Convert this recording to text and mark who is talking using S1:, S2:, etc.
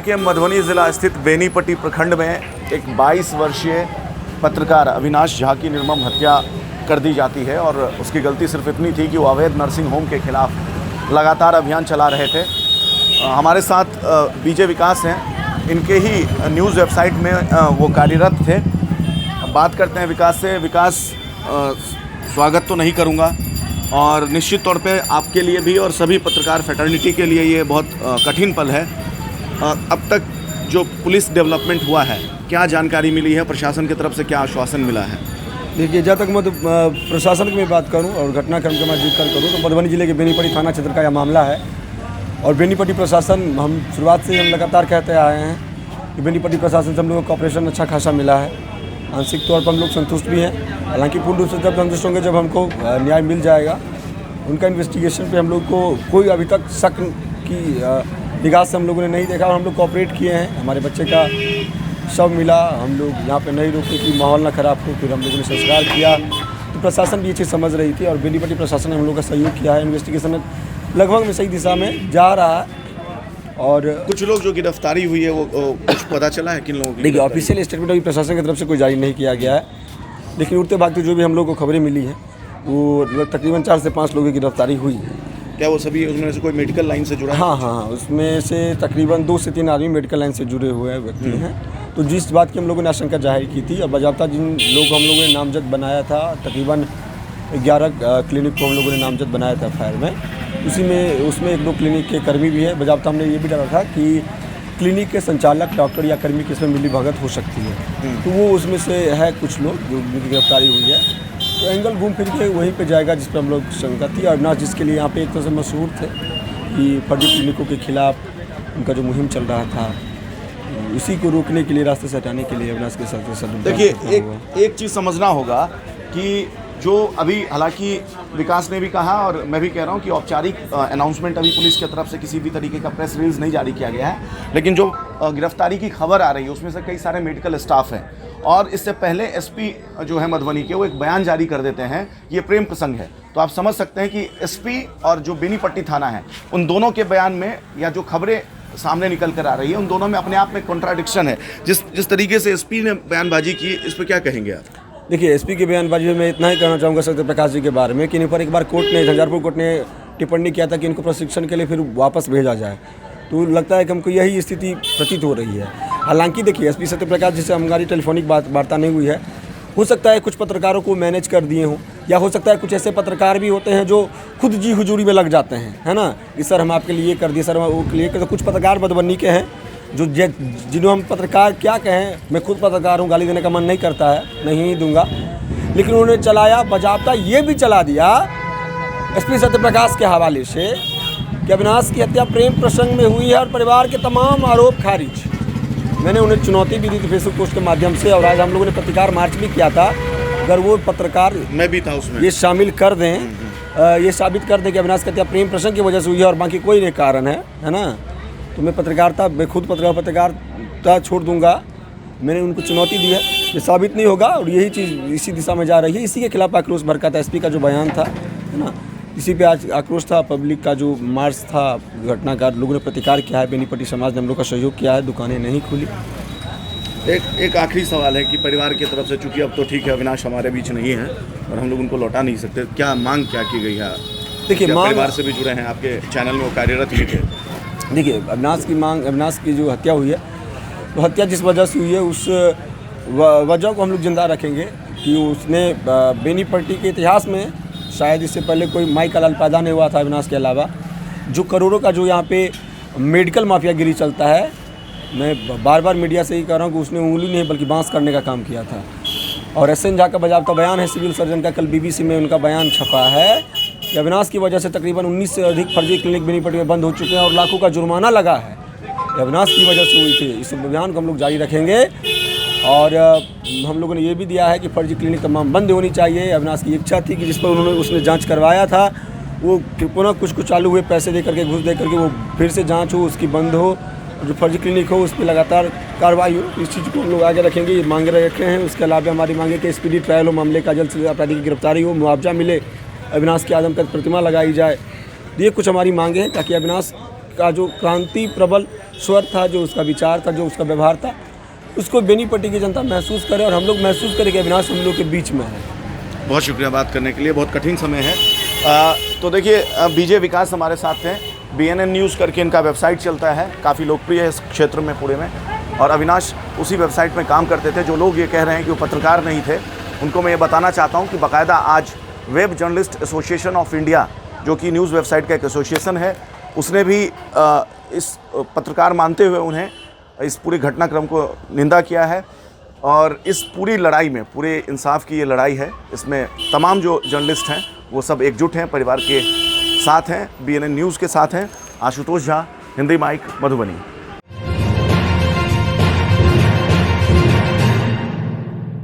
S1: के मधुबनी ज़िला स्थित बेनीपट्टी प्रखंड में एक 22 वर्षीय पत्रकार अविनाश झा की निर्मम हत्या कर दी जाती है और उसकी गलती सिर्फ इतनी थी कि वो अवैध नर्सिंग होम के खिलाफ लगातार अभियान चला रहे थे। हमारे साथ बीजे विकास हैं, इनके ही न्यूज़ वेबसाइट में वो कार्यरत थे। बात करते हैं विकास से। विकास, स्वागत तो नहीं करूँगा और निश्चित तौर पे आपके लिए भी और सभी पत्रकार फ्रेटर्निटी के लिए ये बहुत कठिन पल है। अब तक जो पुलिस डेवलपमेंट हुआ है, क्या जानकारी मिली है, प्रशासन की तरफ से क्या आश्वासन मिला है?
S2: देखिए, जहाँ तक मैं प्रशासन की मैं बात करूं और घटनाक्रम का मैं जिक्र करूं तो मधुबनी जिले के बेनीपट्टी थाना क्षेत्र का यह मामला है। और बेनीपट्टी प्रशासन, हम शुरुआत से हम लगातार कहते आए हैं कि बेनीपट्टी प्रशासन से हम लोगों को कॉपरेशन अच्छा खासा मिला है। आंशिक तौर पर हम लोग संतुष्ट भी हैं। हालांकि पूर्ण रूप से जब संतुष्ट होंगे जब हमको न्याय मिल जाएगा। उनका इन्वेस्टिगेशन पे हम लोग को कोई अभी तक शक की निगाह से हम लोगों ने नहीं देखा और हम लोग कोऑपरेट किए हैं। हमारे बच्चे का शव मिला, हम लोग यहाँ पे नहीं रुके कि माहौल ना ख़राब हो, फिर हम लोगों ने संस्कार किया। तो प्रशासन भी ये चीज़ समझ रही थी और बेनीपट्टी प्रशासन ने हम लोग का सहयोग किया है। इन्वेस्टिगेशन लगभग में सही दिशा में जा रहा है। और
S1: कुछ लोग जो गिरफ्तारी हुई है वो कुछ पता चला है किन लोगों की?
S2: देखिए, ऑफिशियल स्टेटमेंट अभी प्रशासन की तरफ से कोई जारी नहीं किया गया है, लेकिन उड़ते भागते जो भी हम लोग को खबरें मिली हैं वो तकरीबन 4 से 5 लोगों की गिरफ्तारी हुई है।
S1: क्या वो सभी उसमें से कोई मेडिकल लाइन से जुड़ा है?
S2: हाँ, उसमें से तकरीबन 2 से 3 आदमी मेडिकल लाइन से जुड़े हुए व्यक्ति हैं। तो जिस बात की हम लोगों ने आशंका जाहिर की थी और बाज़ाब्ता जिन लोग हम लोगों ने नामजद बनाया था, तकरीबन 11 क्लिनिक को हम लोगों ने नामजद बनाया था फायर में। उसमें 1-2 क्लिनिक के कर्मी भी है। बाज़ाब्ता हमने ये भी डरा था कि क्लिनिक के संचालक, डॉक्टर या कर्मी के इसमें मिलीभगत हो सकती है। तो वो उसमें से है कुछ लोग जो जिनकी गिरफ्तारी हुई है। तो एंगल घूम फिर के वहीं पे जाएगा जिस पर हम लोग शंका थी। और अविनाश जिसके लिए यहाँ पे एक तरह से मशहूर थे कि फर्जी क्लिनिकों के खिलाफ उनका जो मुहिम चल रहा था, उसी को रोकने के लिए, रास्ते से हटाने के लिए अविनाश के साथ
S1: देखिए, एक चीज़ समझना होगा कि जो अभी, हालांकि विकास ने भी कहा और मैं भी कह रहा हूं कि औपचारिक अनाउंसमेंट अभी पुलिस की तरफ से किसी भी तरीके का प्रेस रिलीज नहीं जारी किया गया है, लेकिन जो गिरफ्तारी की खबर आ रही है उसमें से कई सारे मेडिकल स्टाफ हैं। और इससे पहले एसपी जो है मधुबनी के, वो एक बयान जारी कर देते हैं, ये प्रेम प्रसंग है। तो आप समझ सकते हैं कि एसपी और जो बेनीपट्टी थाना है, उन दोनों के बयान में या जो खबरें सामने निकल कर आ रही है, उन दोनों में अपने आप में कॉन्ट्राडिक्शन है। जिस तरीके से एसपी ने बयानबाजी की, इस पर क्या कहेंगे आप?
S2: देखिए, एसपी के बयानबाजी में मैं इतना ही कहना चाहूँगा सत्यप्रकाश जी के बारे में कि इन पर एक बार कोर्ट ने, झंझारपुर कोर्ट ने टिप्पणी किया था कि इनको प्रशिक्षण के लिए फिर वापस भेजा जाए। तो लगता है कि हमको यही स्थिति प्रतीत हो रही है। हालांकि देखिए, एसपी सत्यप्रकाश जी से हमारी टेलीफोनिक वार्ता नहीं हुई है। हो सकता है कुछ पत्रकारों को मैनेज कर दिए हों, या हो सकता है कुछ ऐसे पत्रकार भी होते हैं जो खुद जी हुजूरी में लग जाते हैं, है ना, कि सर हम आपके लिए कर दिए, सर वो क्लियर कर। तो कुछ पत्रकार मधुबनी के हैं जो जिन्होंने हम पत्रकार क्या कहें, मैं खुद पत्रकार हूँ, गाली देने का मन नहीं करता है, नहीं दूंगा, लेकिन उन्होंने चलाया, बाज़ाब्ता ये भी चला दिया एसपी सत्यप्रकाश के हवाले से कि अविनाश की हत्या प्रेम प्रसंग में हुई है और परिवार के तमाम आरोप खारिज। मैंने उन्हें चुनौती भी दी थी फेसबुक पोस्ट के माध्यम से और आज हम लोगों ने पत्रकार मार्च भी किया था। अगर वो पत्रकार, मैं भी था उसमें, ये शामिल कर दें, ये साबित कर दें कि अविनाश की हत्या प्रेम प्रसंग की वजह से हुई है और बाकी कोई नहीं कारण है ना, तो मैं मैं खुद पत्रकारिता छोड़ दूंगा। मैंने उनको चुनौती दी है, ये साबित नहीं होगा और यही चीज़ इसी दिशा में जा रही है। इसी के खिलाफ आक्रोश भड़का था। एसपी का जो बयान था, है ना, इसी पे आज आक्रोश था। पब्लिक का जो मार्च था, घटनाकार लोगों ने प्रतिकार किया है, बेनीपट्टी समाज ने हम लोग का सहयोग किया है, दुकानें नहीं खुली।
S1: एक आखिरी सवाल है कि परिवार की तरफ से, चूंकि अब तो ठीक है अविनाश हमारे बीच नहीं है और हम लोग उनको लौटा नहीं सकते, क्या मांग क्या की गई है? देखिए, परिवार से भी जुड़े हैं, आपके चैनल में वो कार्यरत भी थे।
S2: देखिए, अविनाश की जो हत्या हुई है, तो हत्या जिस वजह से हुई है उस वजह को हम लोग जिंदा रखेंगे कि उसने बेनीपट्टी के इतिहास में शायद इससे पहले कोई माई का लाल पैदा नहीं हुआ था अविनाश के अलावा। जो करोड़ों का जो यहाँ पे मेडिकल माफियागिरी चलता है, मैं बार बार मीडिया से ही कह रहा हूँ कि उसने उंगली नहीं बल्कि बांस करने का काम किया था। और एसएन झा का बाज़ाब्ता बयान है, सिविल सर्जन का, कल बीबीसी में उनका बयान छपा है कि अविनाश की वजह से तकरीबन 19 से अधिक फर्जी क्लिनिक बेनीपट्टी में बंद हो चुके हैं और लाखों का जुर्माना लगा है। अविनाश की वजह से हुई थी। इस अभियान को हम लोग जारी रखेंगे और हम लोगों ने ये भी दिया है कि फर्जी क्लिनिक तमाम बंद होनी चाहिए। अविनाश की इच्छा थी कि जिस पर उसने जांच करवाया था वो पुनः कुछ चालू हुए पैसे दे करके, घूस दे करके, वो फिर से जांच हो, उसकी बंद हो, जो फर्जी क्लिनिक हो उस पर लगातार कार्रवाई हो। इस चीज़ को हम लोग आगे रखेंगे, ये मांगे रखे हैं। उसके अलावा हमारी मांगे कि स्पीडी ट्रायल हो, मामले का जल्द से जल्द अपराधी की गिरफ्तारी हो, मुआवजा मिले, अविनाश की आदमकद प्रतिमा लगाई जाए। ये कुछ हमारी मांगे हैं ताकि अविनाश का जो क्रांति प्रबल स्वर था, जो उसका विचार था, जो उसका व्यवहार था, उसको बेनीपट्टी की जनता महसूस करे और हम लोग महसूस करें कि अविनाश हम लोग के बीच में है।
S1: बहुत शुक्रिया बात करने के लिए, बहुत कठिन समय है। तो देखिए बीजे विकास हमारे साथ हैं, BNN न्यूज़ करके इनका वेबसाइट चलता है, काफ़ी लोकप्रिय है इस क्षेत्र में पूरे में, और अविनाश उसी वेबसाइट में काम करते थे। जो लोग ये कह रहे हैं कि वो पत्रकार नहीं थे, उनको मैं ये बताना चाहता हूँ कि बाकायदा आज web journalist association of India, जो कि न्यूज़ वेबसाइट का एक एसोसिएशन है, उसने भी इस पत्रकार मानते हुए उन्हें इस पूरे घटनाक्रम को निंदा किया है। और इस पूरी लड़ाई में, पूरे इंसाफ की ये लड़ाई है, इसमें तमाम जो जर्नलिस्ट हैं वो सब एकजुट हैं, परिवार के साथ हैं, BNN न्यूज़ के साथ हैं। आशुतोष झा, हिंदी माइक, मधुबनी।